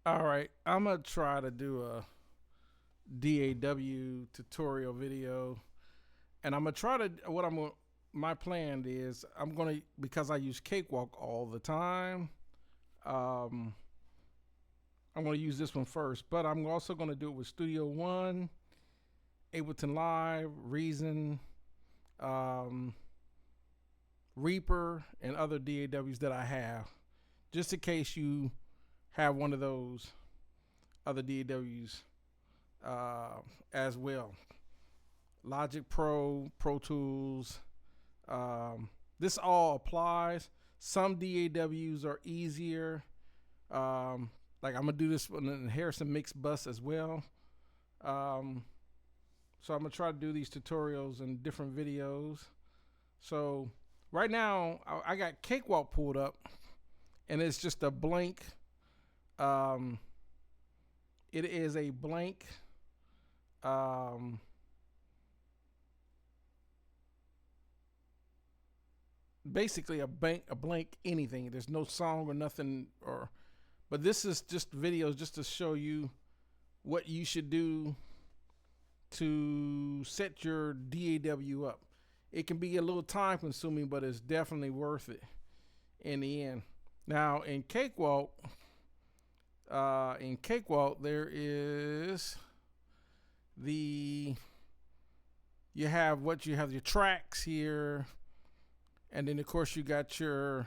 All right, I'm gonna try to do a DAW tutorial video, and I'm gonna try to. What I'm gonna, my plan is I'm gonna, because I use Cakewalk all the time. Um, I'm gonna use this one first, but I'm also gonna do it with Studio One, Ableton Live, Reason, um, Reaper, and other DAWs that I have, just in case you have one of those other DAWs as well. Logic Pro, Pro Tools. This all applies. Some DAWs are easier. Like I'm gonna do this on the Harrison Mix Bus as well. So I'm gonna try to do these tutorials in different videos. So right now I got Cakewalk pulled up, and it's just a blank. Um, it is a blank. Um, Basically a blank anything. There's no song or nothing, but this is just videos just to show you what you should do to set your DAW up. It can be a little time consuming, but it's definitely worth it in the end. Now in Cakewalk, there is you have your tracks here, and then of course you got your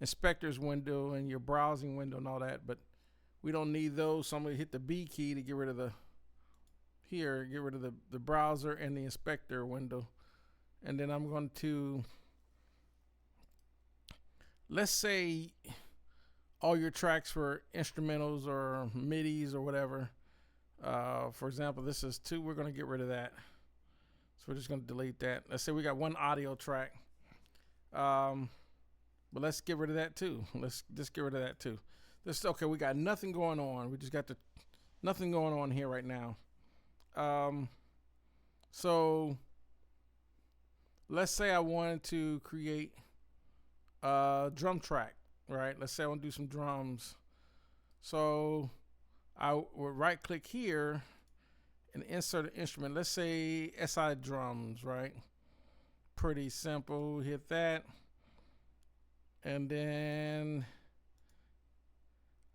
inspectors window and your browsing window and all that, but we don't need those. So I'm gonna hit the B key to get rid of the browser and the inspector window. And then I'm going to, let's say all your tracks were instrumentals or midis or whatever. For example, this is 2. We're going to get rid of that. So we're just going to delete that. Let's say we got one audio track. But let's get rid of that too. Let's just get rid of that too. Okay, we got nothing going on. We just got nothing going on here right now. So let's say I wanted to create a drum track, right? Let's say I want to do some drums. So I would right click here and insert an instrument. Let's say SI drums, right? Pretty simple. Hit that. And then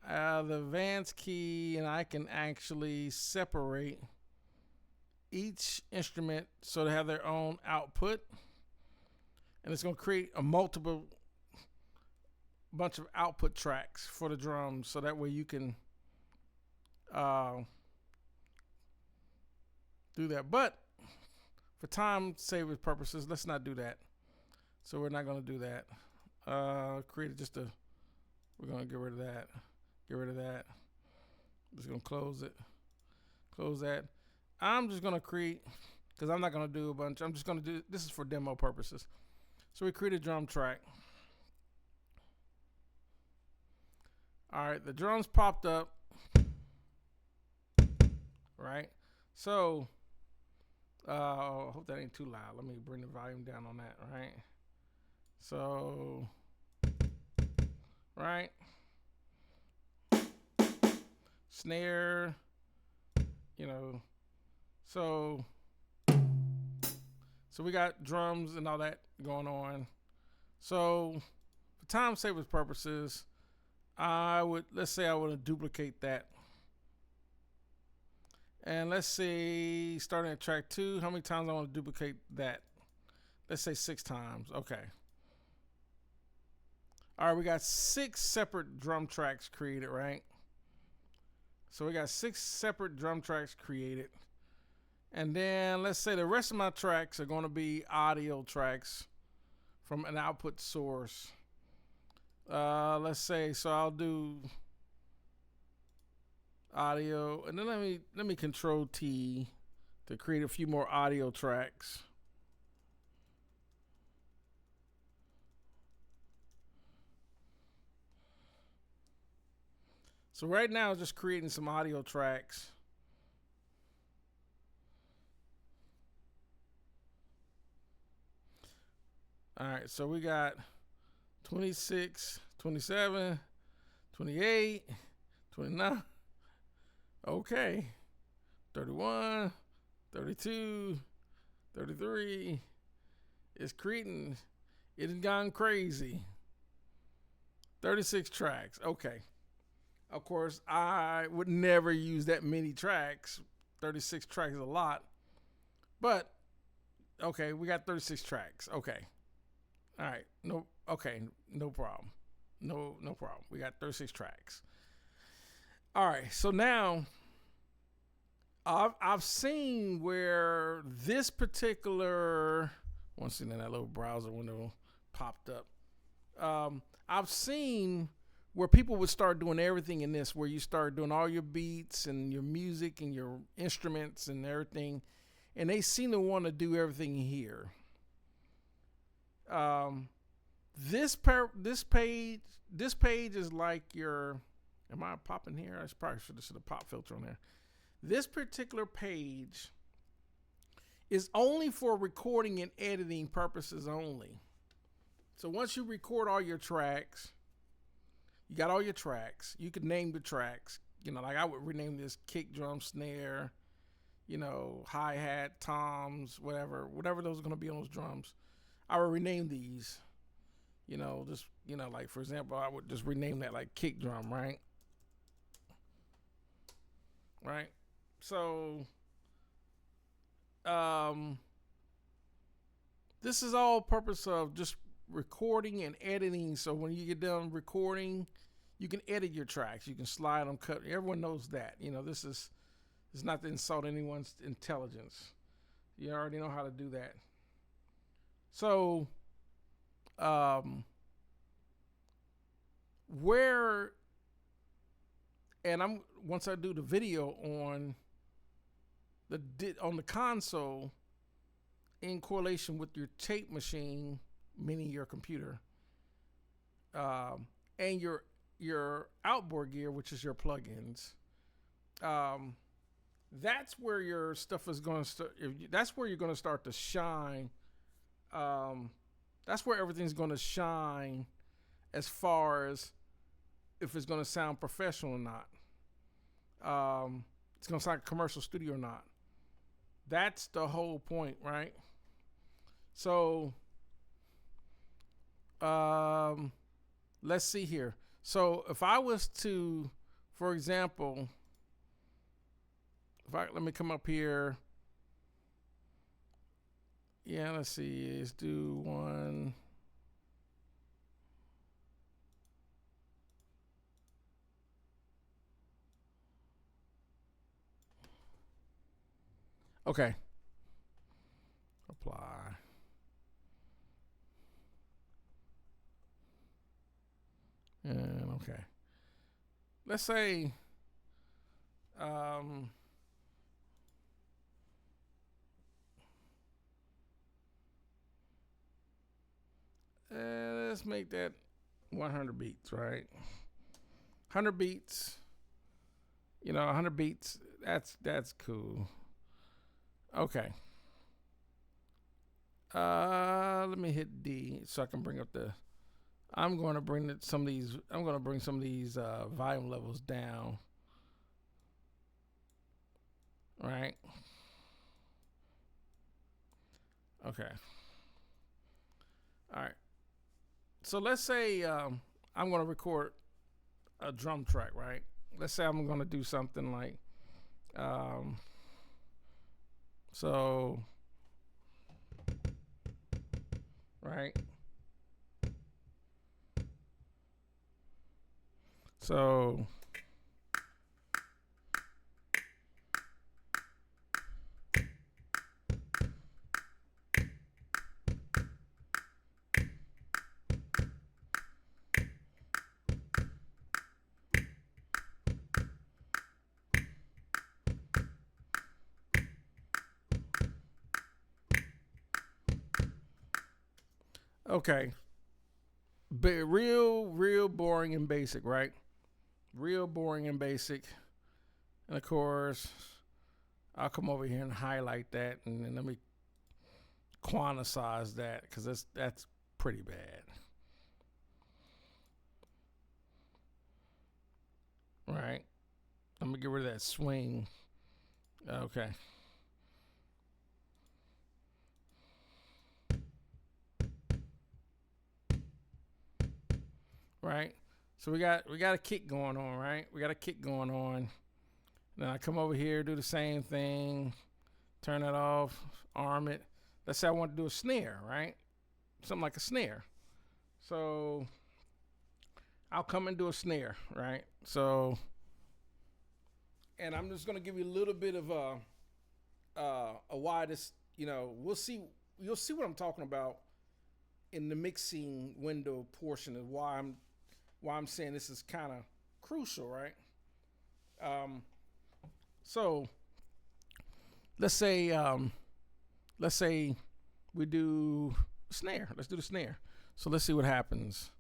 the advanced key, and I can actually separate each instrument so they have their own output, and it's going to create a bunch of output tracks for the drums, so that way you can do that. But for time saving purposes, let's not do that. So we're not going to do that. Create just we're going to get rid of that. Just going to close it. Close that. I'm just going to create, because I'm not going to do a bunch. I'm just going to do, this is for demo purposes. So we create a drum track. All right, the drums popped up. Right? So, I hope that ain't too loud. Let me bring the volume down on that, right? So, right? Snare, so we got drums and all that going on. So for time savers purposes, let's say I want to duplicate that. And let's say starting at track 2, how many times I want to duplicate that? Let's say 6 times. Okay. All right, we got 6 separate drum tracks created, right? So we got 6 separate drum tracks created. And then let's say the rest of my tracks are going to be audio tracks from an output source. Let's say, so I'll do audio, and then let me Control T to create a few more audio tracks. So right now, just creating some audio tracks. All right, so we got 26, 27, 28, 29. Okay. 31, 32, 33. It's creating. It has gone crazy. 36 tracks. Okay. Of course, I would never use that many tracks. 36 tracks is a lot. But, okay, we got 36 tracks. Okay. All right. No, okay. No problem. No problem. We got 36 tracks. All right. So now, I've seen where this particular, once again, that little browser window popped up. I've seen where people would start doing everything in this, where you start doing all your beats and your music and your instruments and everything, and they seem to want to do everything here. This page is like your. Am I popping here? I probably should have set a pop filter on there. This particular page is only for recording and editing purposes only. So once you record all your tracks, you got all your tracks. You could name the tracks. You know, like I would rename this kick, drum, snare, you know, hi-hat, toms, whatever those are going to be on those drums. I would rename these, you know, just, you know, like for example, I would just rename that like kick drum, right? Right. So, this is all purpose of just recording and editing. So when you get done recording, you can edit your tracks. You can slide them, cut. Everyone knows that. You know, it's not to insult anyone's intelligence. You already know how to do that. So, once I do the video on the console in correlation with your tape machine, meaning your computer, and your outboard gear, which is your plugins, that's where your stuff is going to start. That's where you're going to start to shine. That's where everything's going to shine as far as if it's going to sound professional or not. It's going to sound like a commercial studio or not. That's the whole point, right? So, let's see here. So if I was to, for example, let me come up here. Yeah, let's see. Let's do one. Okay. Apply. And okay. Let's say let's make that 100 beats, right? 100 beats. You know, 100 beats. That's cool. Okay. Let me hit D so I can bring up the. I'm going to bring some of these volume levels down. Right. Okay. All right. So let's say I'm going to record a drum track, right? Let's say I'm going to do something like, so, right? So, okay. But real boring and basic, right? Real boring and basic. And of course, I'll come over here and highlight that, and then let me quantize that because that's pretty bad. Right. get rid of that swing. Okay. Right. So we got a kick going on, right? We got a kick going on. Then I come over here, do the same thing, turn it off, arm it. Let's say I want to do a snare, right? Something like a snare. So I'll come and do a snare, right? So, and I'm just gonna give you a little bit of a why this, you'll see what I'm talking about in the mixing window portion of why I'm saying this is kind of crucial, right? So let's say we do snare. Let's do the snare. So let's see what happens.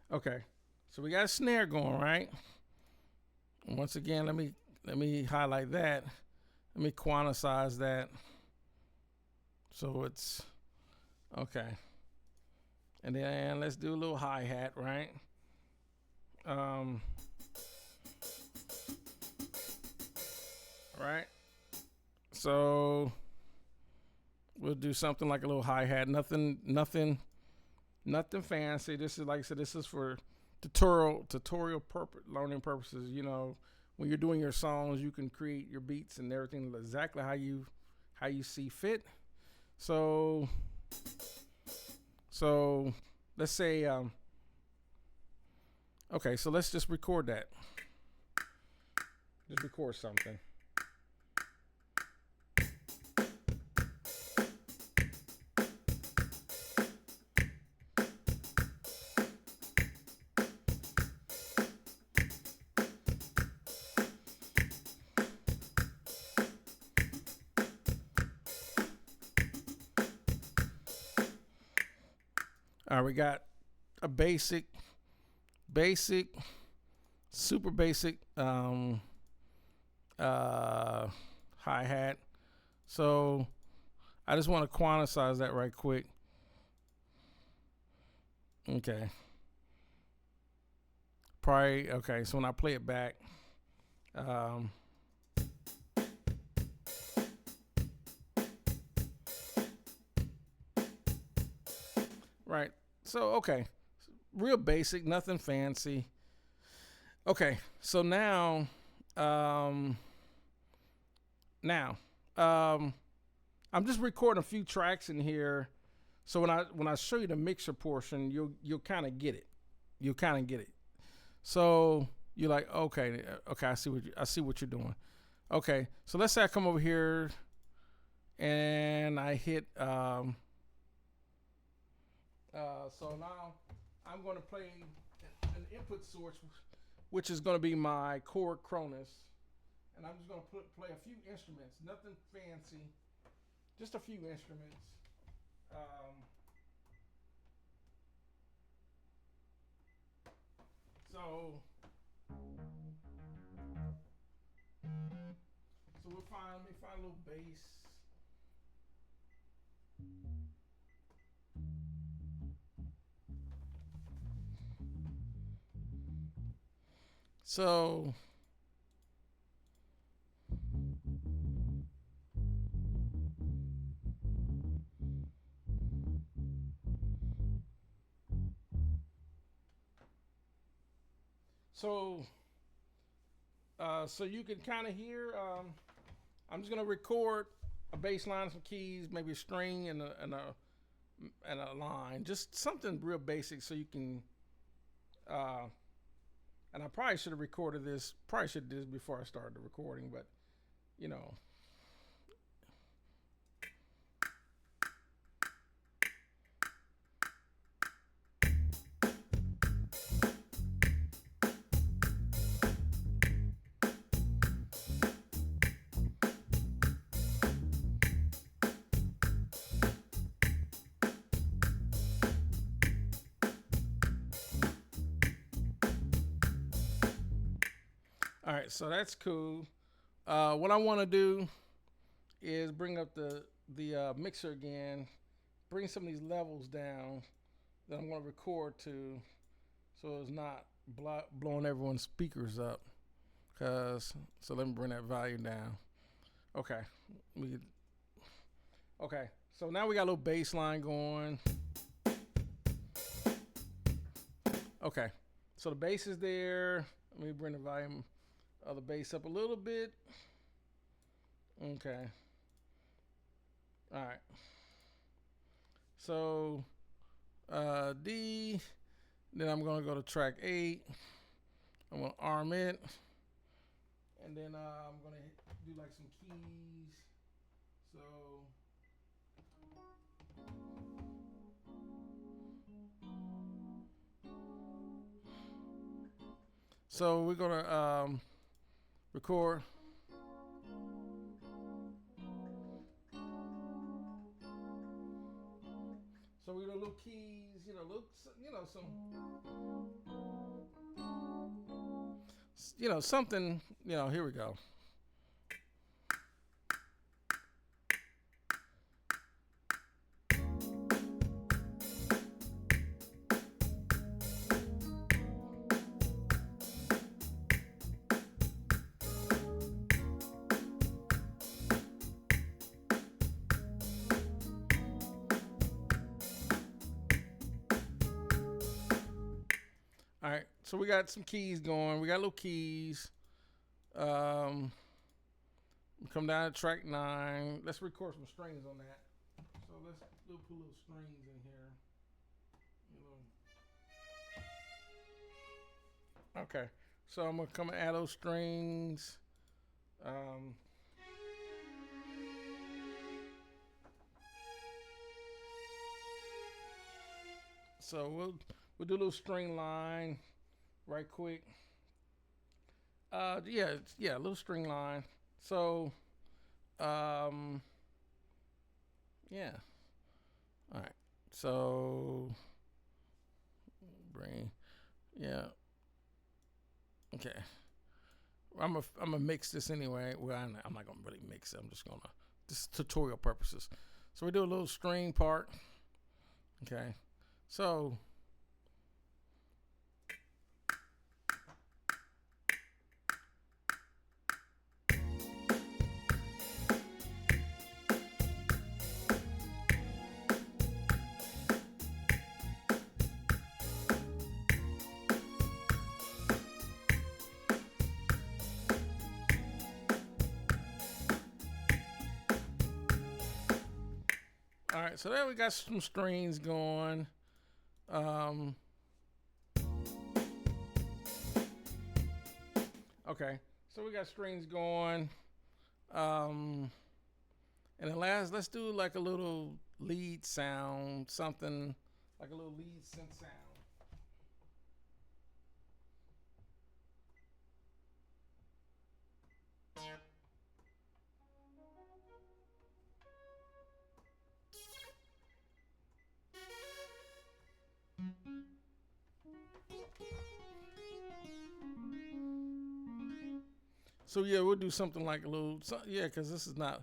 Okay, so we got a snare going, right? And once again, let me highlight that. Let me quantize that. So it's okay. And then let's do a little hi-hat, right? Right. So we'll do something like a little hi-hat. Nothing fancy. This is, like I said, this is for tutorial learning purposes. When you're doing your songs, you can create your beats and everything exactly how you see fit. So let's say okay, so let's just record that. Just record something. All right, we got a super basic hi-hat. So I just want to quantize that right quick. Okay. Okay, so when I play it back, right. So, okay. Real basic, nothing fancy. Okay, so now I'm just recording a few tracks in here. So when I show you the mixer portion, you'll kind of get it. So you're like, okay, I see what you're doing. Okay, so let's say I come over here and I hit so now I'm going to play an input source, which is going to be my chord Cronus, and I'm just going to play a few instruments, nothing fancy, just a few instruments. So we'll find a little bass. So so you can kind of hear. I'm just gonna record a bass line, some keys, maybe a string and a line, just something real basic, so you can. And I probably should have recorded this. Probably should have did this before I started the recording, but you know. All right, so that's cool. What I want to do is bring up the mixer again, bring some of these levels down that I'm going to record to, so it's not blowing everyone's speakers up. So let me bring that volume down. Okay, okay. So now we got a little bass line going. Okay, so the bass is there. Let me bring the volume of the bass up a little bit. Okay. All right. So D. Then I'm gonna go to track 8. I'm gonna arm it, and then I'm gonna do like some keys. So we're gonna record. So we do little keys, something, here we go. All right, so we got some keys going. We got little keys. Come down to track 9. Let's record some strings on that. So let's put little strings in here. Okay, so I'm gonna come and add those strings. So we'll do a little string line right quick. Yeah, a little string line. So, yeah. All right. So, yeah. Okay. I'm gonna mix this anyway. Well, I'm not gonna really mix it. I'm just gonna just tutorial purposes. So we do a little string part. Okay. So. All right, so there we got some strings going. Okay, so we got strings going. And then let's do like a little lead sound, something like a little lead synth sound. So yeah, we'll do something like a little, because this is not,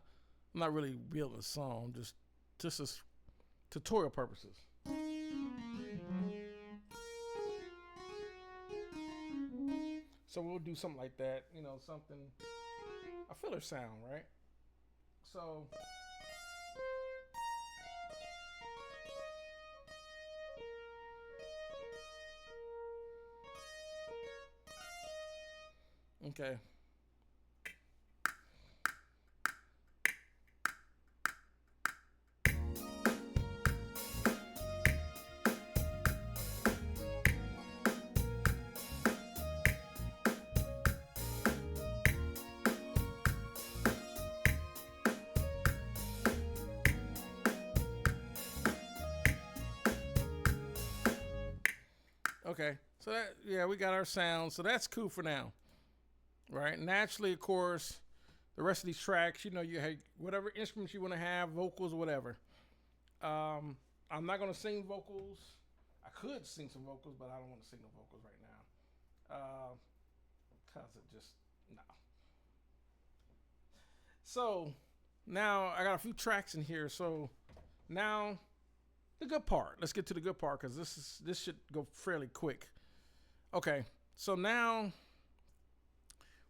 I'm not really building a song, just as tutorial purposes. So we'll do something like that, something, a filler sound, right? So. Okay. Okay, so we got our sound, so that's cool for now, right? Naturally, of course, the rest of these tracks, you have whatever instruments you want to have, vocals, whatever. I'm not gonna sing vocals. I could sing some vocals, but I don't want to sing the vocals right now, cause it just So now I got a few tracks in here. So now the good part. Let's get to the good part because this should go fairly quick. Okay, so now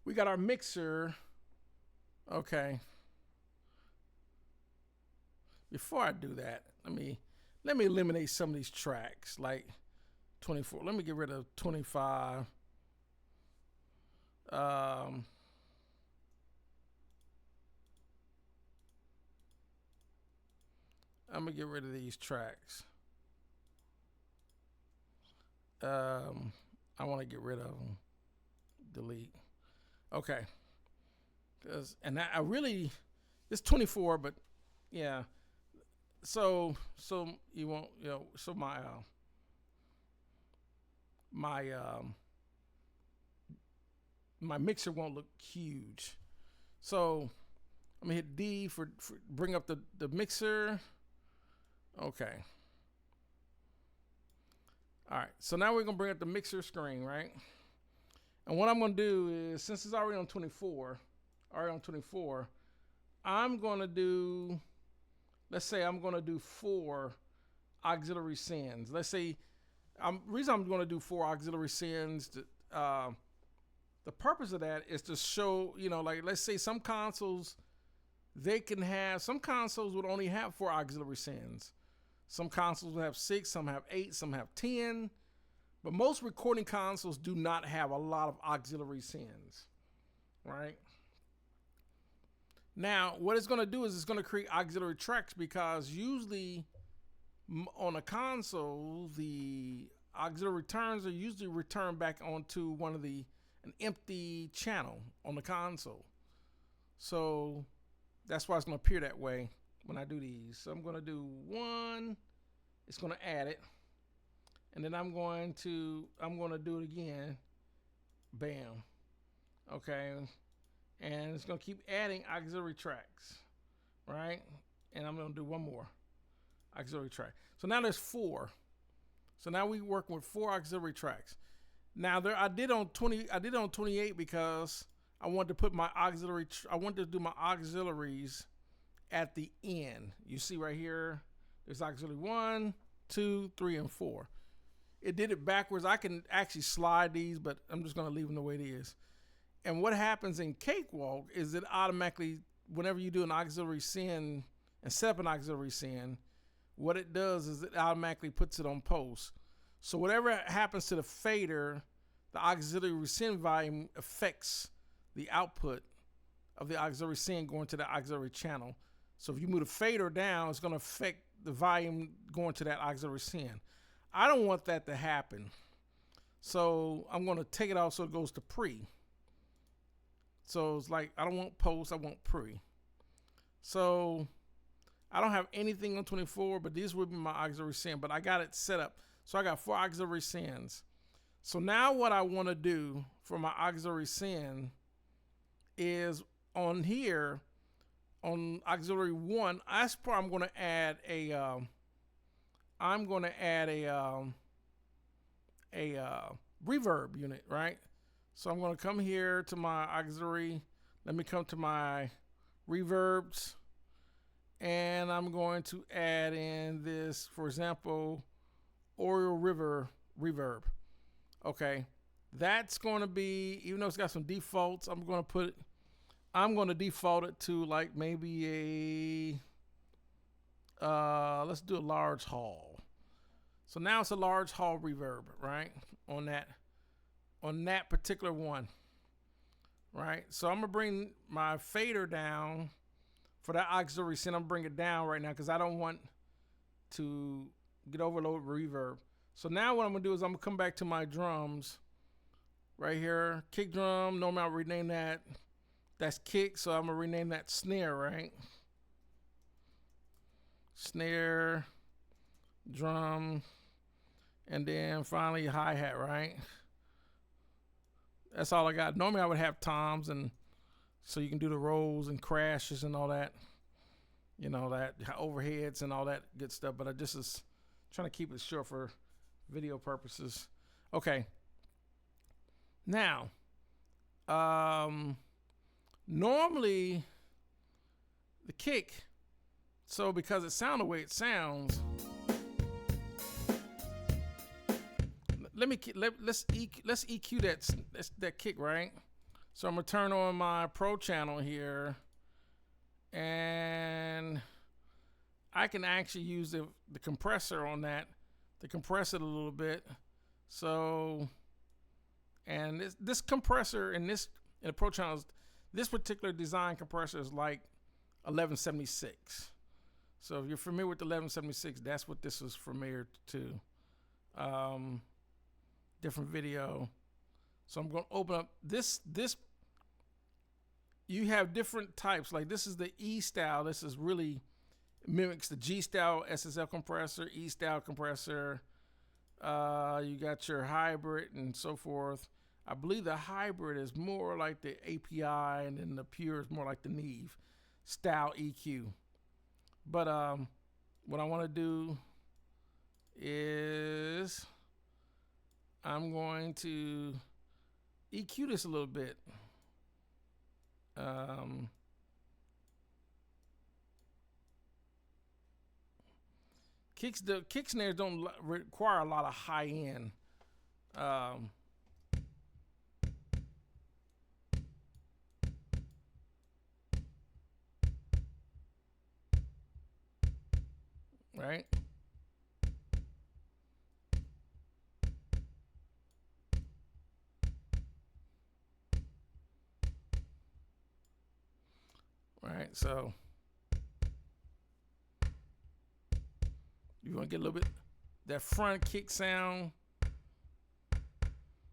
we got our mixer. Okay. Before I do that, let me eliminate some of these tracks, like 24. Let me get rid of 25. I'm gonna get rid of these tracks. I want to get rid of them. Delete. Okay. And I really, it's 24, but yeah. So you won't, so my mixer won't look huge. So I'm gonna hit D for bring up the mixer. Okay. All right. So now we're gonna bring up the mixer screen, right? And what I'm gonna do is, since it's already on 24, I'm gonna do, let's say I'm gonna do 4 auxiliary sends. Let's say, reason I'm gonna do 4 auxiliary sends, the purpose of that is to show, like let's say some consoles, some consoles would only have 4 auxiliary sends. Some consoles will have 6, some have 8, some have 10. But most recording consoles do not have a lot of auxiliary sends, right? Now, what it's going to do is it's going to create auxiliary tracks because usually on a console, the auxiliary returns are usually returned back onto an empty channel on the console. So that's why it's going to appear that way when I do these. So I'm going to do 1. It's going to add it. And then I'm going to do it again. Bam. Okay. And it's going to keep adding auxiliary tracks. Right? And I'm going to do 1 more auxiliary track. So now there's 4. So now we work with 4 auxiliary tracks. Now I did on 28 because I wanted to put my I wanted to do my auxiliaries at the end. You see right here, there's auxiliary 1, 2, 3, and 4. It did it backwards. I can actually slide these, but I'm just going to leave them the way it is. And what happens in Cakewalk is it automatically, whenever you do an auxiliary send and set up an auxiliary send, what it does is it automatically puts it on post. So whatever happens to the fader, the auxiliary send volume affects the output of the auxiliary send going to the auxiliary channel. So if you move the fader down, it's going to affect the volume going to that auxiliary send. I don't want that to happen. So I'm going to take it off so it goes to pre. So it's like, I don't want post, I want pre. So I don't have anything on 24, but these would be my auxiliary send, but I got it set up. So I got 4 auxiliary sends. So now what I want to do for my auxiliary send is on here, on auxiliary 1, that's where I'm going to add a reverb unit, right? So I'm going to come here to my auxiliary. Let me come to my reverbs, and I'm going to add in this, for example, Oriole River reverb. Okay, that's going to be, even though it's got some defaults, I'm going to default it to like maybe let's do a large hall. So now it's a large hall reverb, right? On that particular one, right? So I'm gonna bring my fader down for that auxiliary send. I'm gonna bring it down right now because I don't want to get overloaded reverb. So now what I'm gonna do is I'm gonna come back to my drums right here. Kick drum, normally I'll rename that's kick, so I'm gonna rename that snare, right? Snare, drum, and then finally hi-hat, right? That's all I got. Normally I would have toms, and so you can do the rolls and crashes and all that, that overheads and all that good stuff, but I just is trying to keep it short for video purposes. Okay. Now, normally the kick. So because it sounds the way it sounds, let's EQ that kick, right? So I'm gonna turn on my Pro channel here, and I can actually use the compressor on that to compress it a little bit. So, and this compressor in the Pro channels, this particular design compressor is like 1176. So if you're familiar with the 1176, that's what this is familiar to. Different video. So I'm going to open up this. You have different types. Like this is the E style. This is really mimics the G style SSL compressor, E style compressor. You got your hybrid and so forth. I believe the hybrid is more like the API, and then the pure is more like the Neve style EQ. But what I want to do is I'm going to EQ this a little bit. The kick snares don't require a lot of high end. Right? Right, so you want to get a little bit that front kick sound.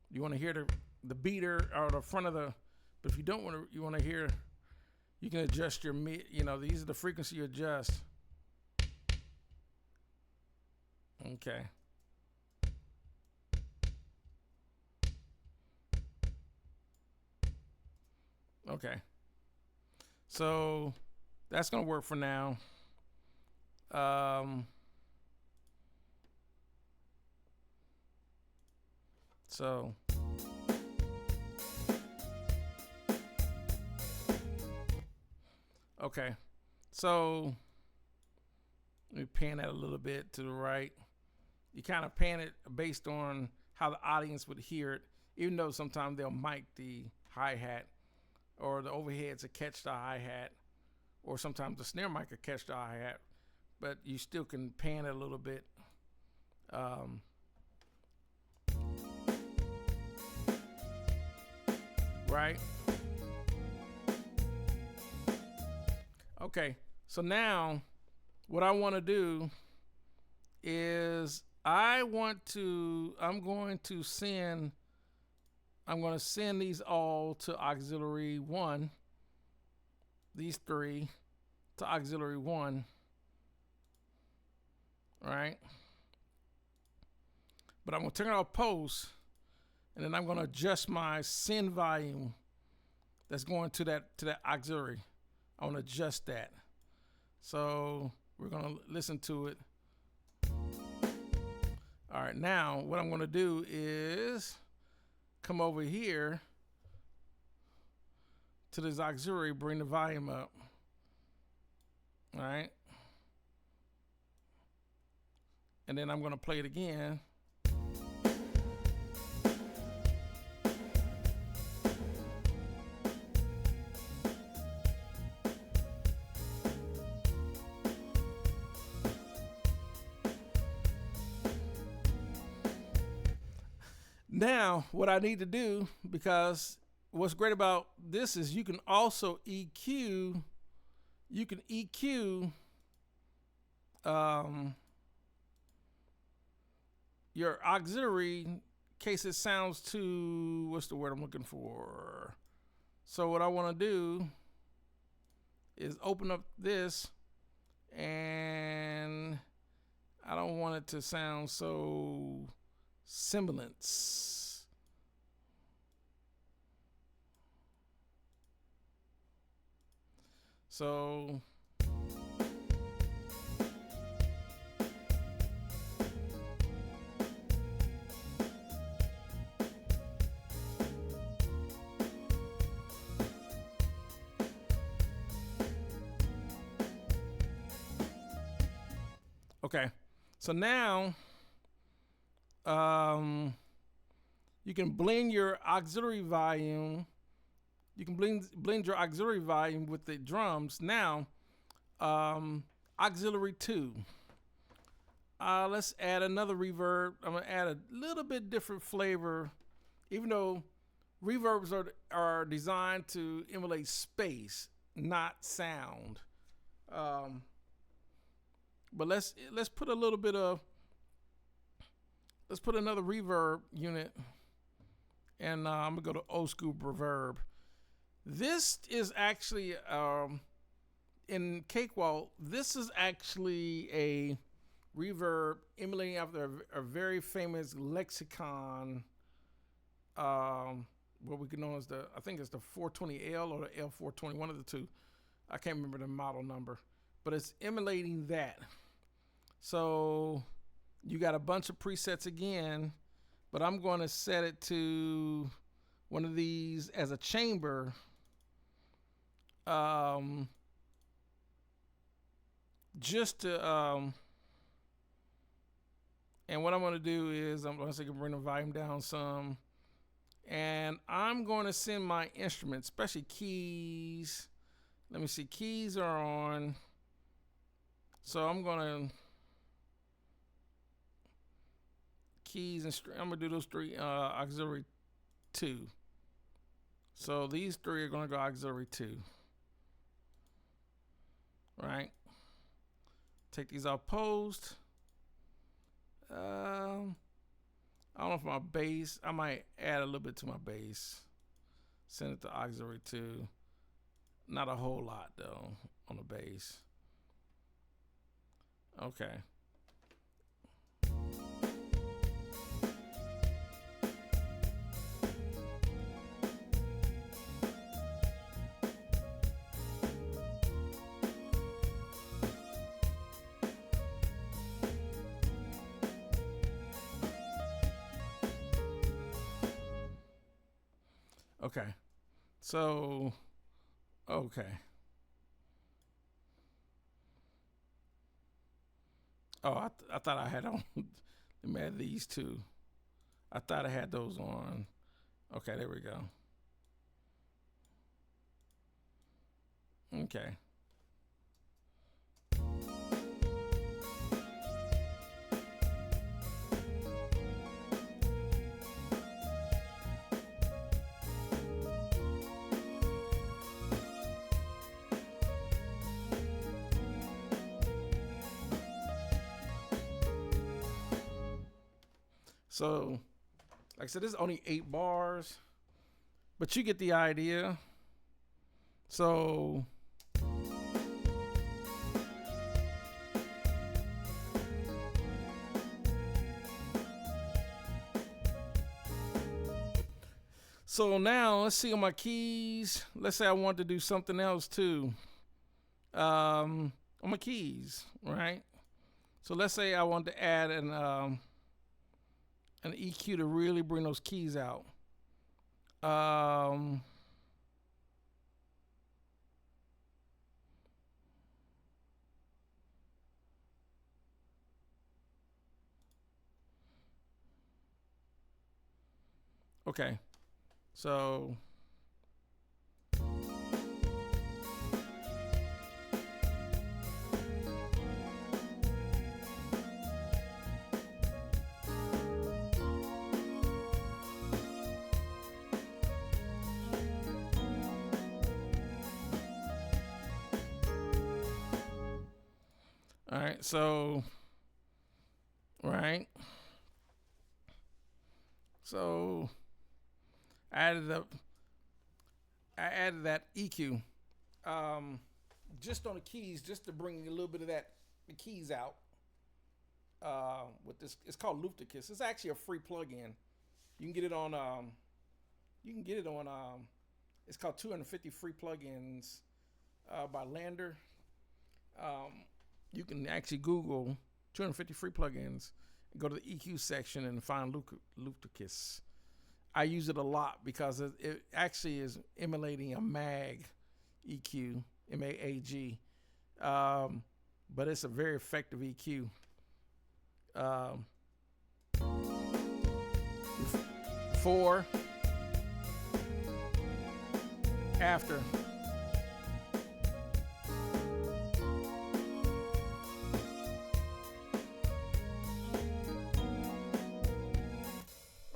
You want to hear the beater or the front of the, but if you don't want to, you want to hear, you can adjust your mid, these are the frequency you adjust. Okay. Okay. So that's going to work for now. So okay. So let me pan that a little bit to the right. You kind of pan it based on how the audience would hear it, even though sometimes they'll mic the hi-hat or the overheads to catch the hi-hat, or sometimes the snare mic will catch the hi-hat, but you still can pan it a little bit. Right? Okay, so now what I want to do is I'm going to send these all to auxiliary 1, these 3 to auxiliary 1, right? But I'm going to turn off post, and then I'm going to adjust my send volume that's going to that auxiliary. I want to adjust that. So we're going to listen to it. All right, now what I'm going to do is come over here to this auxiliary, bring the volume up. All right. And then I'm going to play it again. Now, what I need to do, because what's great about this is you can also EQ, your auxiliary in case it sounds too, what's the word I'm looking for? So what I want to do is open up this, and I don't want it to sound so semblance. So Okay, so now you can blend your auxiliary volume. You can blend your auxiliary volume with the drums. Now, auxiliary 2. Let's add another reverb. I'm gonna add a little bit different flavor, even though reverbs are designed to emulate space, not sound. But let's put a little bit of let's put another reverb unit, and I'm gonna go to old school reverb. This is actually in Cakewalk. This is actually a reverb emulating after a very famous lexicon. What we can know as I think it's the 420L or the L420, one of the two. I can't remember the model number, but it's emulating that. So you got a bunch of presets again, but I'm going to set it to one of these as a chamber. Just to and what I'm going to do is I'm going to bring the volume down some, and I'm going to send my instruments, especially keys. Let me see, keys are on. So I'm going to keys and I'm going to do those three auxiliary 2. So these three are going to go auxiliary 2. Right? Take these off post. I don't know if my bass, I might add a little bit to my bass. Send it to auxiliary 2. Not a whole lot though on the bass. Okay. Okay, so, okay. Oh, I thought I had on, let me add these two. I thought I had those on. Okay, there we go. Okay. So, like I said, this is only 8 bars, but you get the idea. So, now let's see on my keys. Let's say I want to do something else too. On my keys, right? So let's say I want to add an EQ to really bring those keys out. Okay, so all right, so right, so I added that EQ just on the keys, just to bring a little bit of the keys out. With this, it's called Lufticus. It's actually a free plugin. You can get it on it's called 250 free plugins by Lander. You can actually Google 250 free plugins, go to the EQ section and find Lufticus. I use it a lot because it actually is emulating a MAG EQ, MAAG, but it's a very effective EQ. Um, before, after.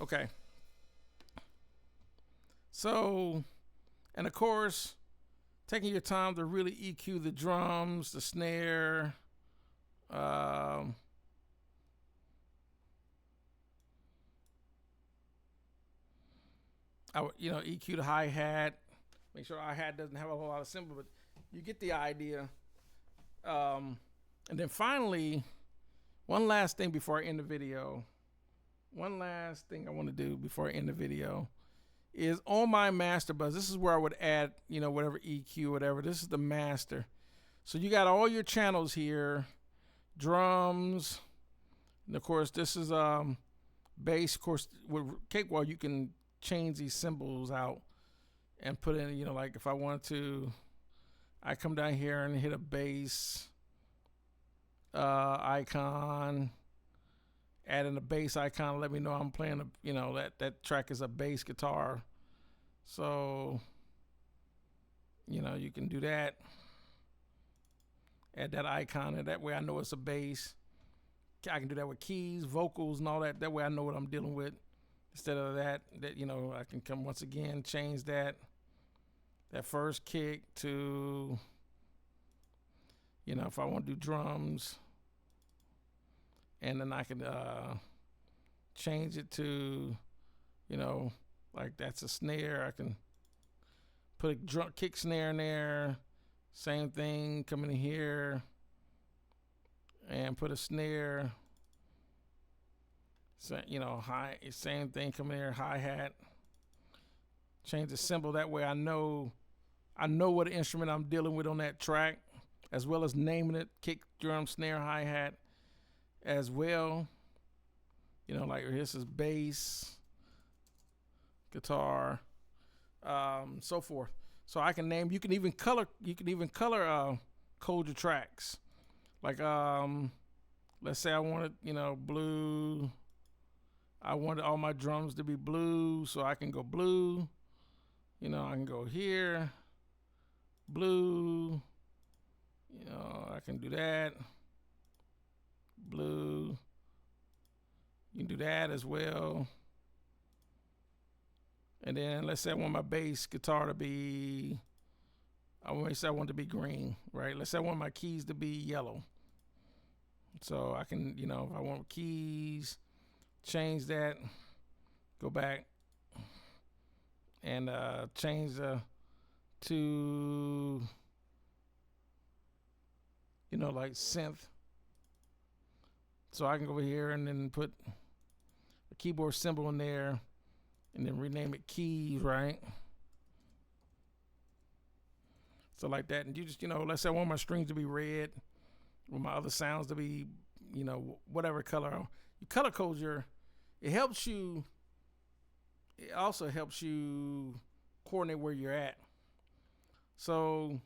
Okay. So, and of course, taking your time to really EQ the drums, the snare. I would, EQ the hi-hat. Make sure hi-hat doesn't have a whole lot of cymbal, but you get the idea. And then finally, one last thing before I end the video. One last thing I want to do before I end the video is on my master bus. This is where I would add, whatever EQ, whatever. This is the master. So you got all your channels here, drums, and of course this is bass. Of course, with Cakewalk you can change these symbols out and put in, like if I want to, I come down here and hit a bass icon, add in a bass icon, let me know I'm playing that track is a bass guitar. So you can do that, add that icon, and that way I know it's a bass. I can do that with keys, vocals, and all that. That way I know what I'm dealing with. Instead of that I can come once again, change that first kick to, if I want to do drums, and then I can change it to, like that's a snare. I can put a drum kick snare in there. Same thing, come in here and put a snare. So, same thing, come in here, hi-hat. Change the cymbal, that way I know what instrument I'm dealing with on that track, as well as naming it, kick, drum, snare, hi-hat as well. Like this is bass, guitar, so forth. So I can name, you can even color code your tracks. Like let's say I wanted, blue. I wanted all my drums to be blue, so I can go blue. I can go here, blue. I can do that. Blue. You can do that as well. And then let's say I want my bass guitar to be, I want it to be green, right? Let's say I want my keys to be yellow. So I can, if I want keys, change that, go back and change to, like synth. So I can go over here and then put a keyboard symbol in there and then rename it keys, right? So like that. And you just, let's say I want my strings to be red, or my other sounds to be, whatever color. You color code it helps you, it also helps you coordinate where you're at. So,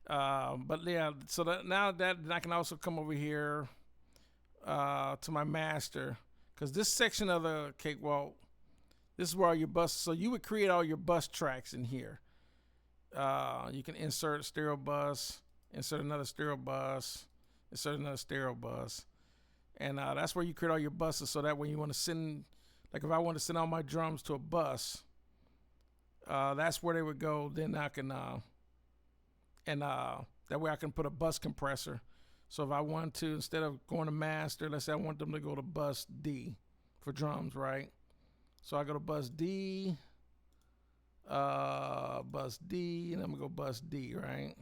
but yeah, so now that I can also come over here to my master, because this section of the Cakewalk, this is where all your bus, so you would create all your bus tracks in here. You can insert stereo bus, insert another stereo bus, insert another stereo bus. And that's where you create all your buses, so that when you want to send, like if I want to send all my drums to a bus, that's where they would go. Then I can, that way I can put a bus compressor. So if I want to, instead of going to master, let's say I want them to go to bus D for drums, right? So I go to bus D, and I'm gonna go bus D, right?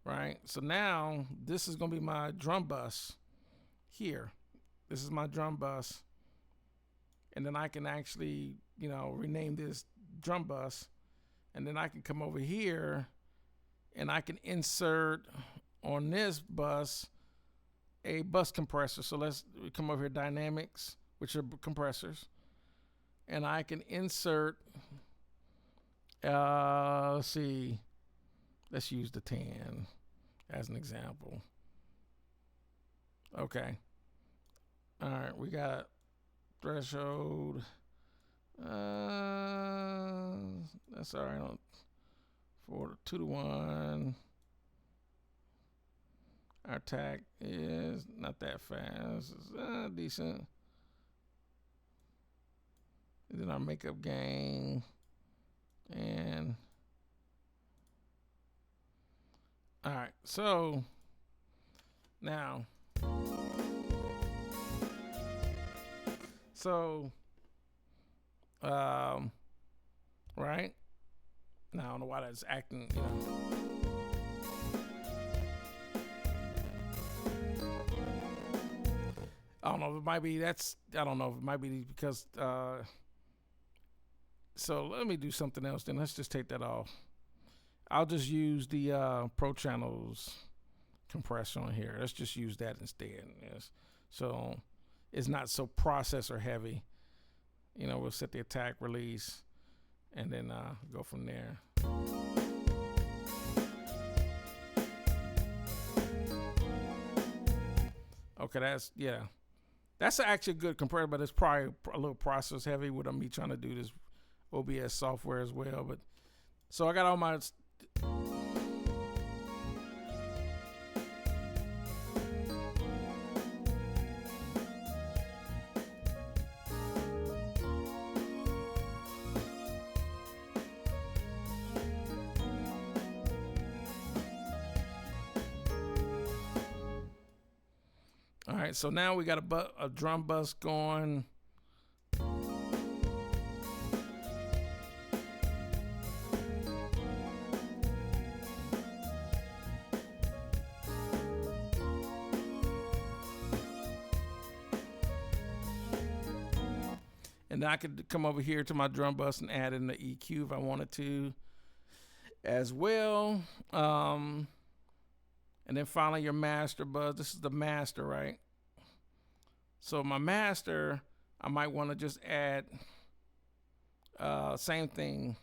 Right. So now this is gonna be my drum bus. Here, this is my drum bus, and then I can actually, rename this drum bus, and then I can come over here and I can insert on this bus a bus compressor. So let's come over here, dynamics, which are compressors, and I can insert, let's see, let's use the 10 as an example. Okay. All right, we got threshold. That's all right. 2 to 1. Our attack is not that fast. It's decent. And then our makeup gain. And all right, so now, right now, I don't know why that's acting, I don't know. It might be I don't know. It might be because. So let me do something else. Then let's just take that off. I'll just use the Pro Channels compressor on here. Let's just use that instead. Yes. So it's not so processor heavy. We'll set the attack, release, and then go from there. Okay, that's actually a good compressor, but it's probably a little process heavy with me trying to do this OBS software as well. But so I got all my. All right, so now we got a drum bus going. And I could come over here to my drum bus and add in the EQ if I wanted to as well. And then finally your master bus. This is the master, right? So my master, I might want to just add same thing.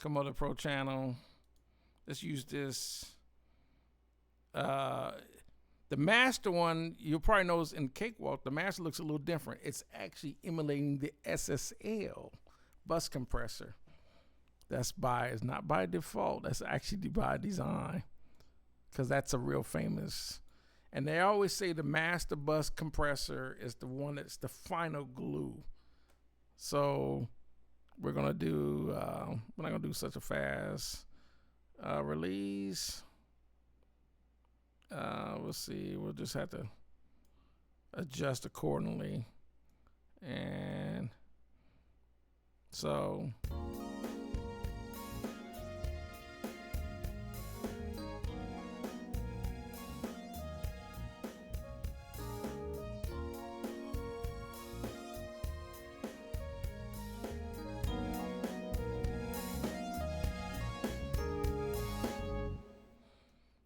Come over to Pro Channel. Let's use this. The master one, you'll probably notice in Cakewalk, the master looks a little different. It's actually emulating the SSL bus compressor. It's not by default. That's actually by design, because that's a real famous. And they always say the master bus compressor is the one that's the final glue. So we're gonna do. We're not gonna do such a fast release. We'll see. We'll just have to adjust accordingly. And so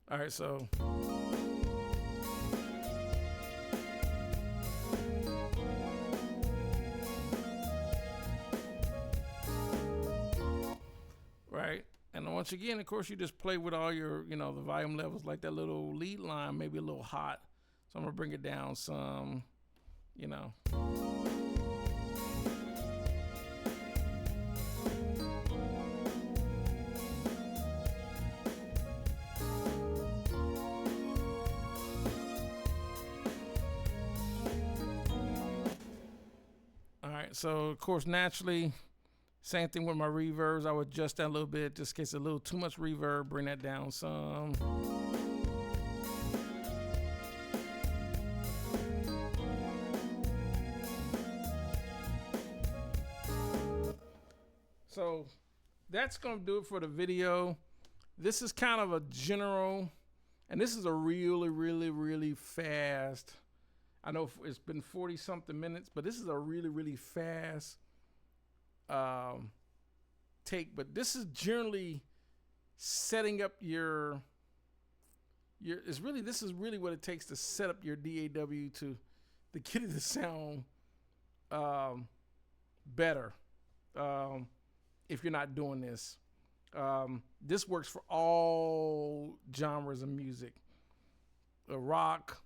all right, so right, and once again, of course, you just play with all your, the volume levels, like that little lead line, maybe a little hot. So I'm gonna bring it down some, All right, so of course, naturally, same thing with my reverbs. I would adjust that a little bit, just in case a little too much reverb. Bring that down some. So that's gonna do it for the video. This is kind of a general, and this is a really, really, really fast. I know it's been 40 something minutes, but this is a really, really fast take. But this is generally setting up your this is really what it takes to set up your DAW to get it to sound better. If you're not doing this, this works for all genres of music, rock,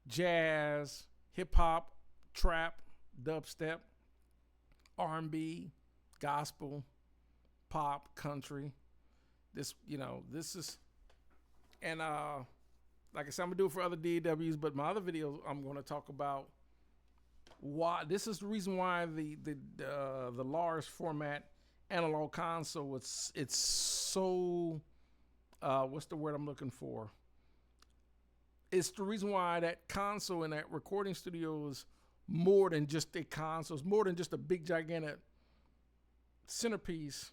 jazz, hip hop, trap, dubstep, R&B, gospel, pop, country. This, this is, and like I said, I'm gonna do it for other DAWs, but my other videos, I'm gonna talk about why. This is the reason why the large format analog console, it's so what's the word I'm looking for? It's the reason why that console in that recording studio is more than just a console. It's more than just a big gigantic centerpiece.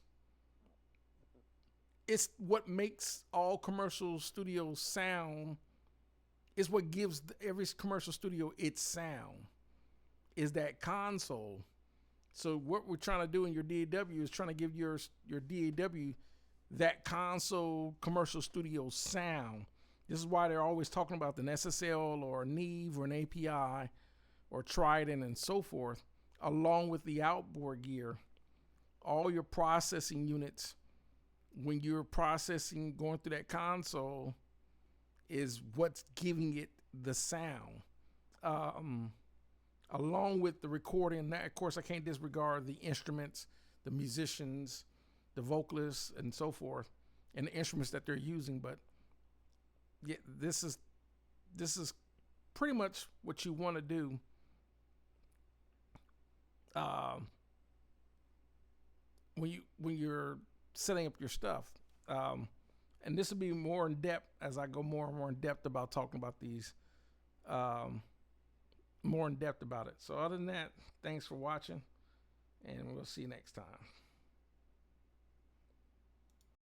It's what makes all commercial studios sound. It's what gives every commercial studio its sound, is that console. So what we're trying to do in your DAW is trying to give your DAW that console commercial studio sound. This is why they're always talking about an SSL or a Neve or an API or Trident and so forth, along with the outboard gear. All your processing units, when you're processing, going through that console, is what's giving it the sound. Along with the recording, of course, I can't disregard the instruments, the musicians, the vocalists, and so forth, and the instruments that they're using. But yeah, this is pretty much what you want to do. When you're setting up your stuff, and this will be more in depth as I go more and more in depth about talking about these. More in depth about it. So other than that, thanks for watching, and we'll see you next time.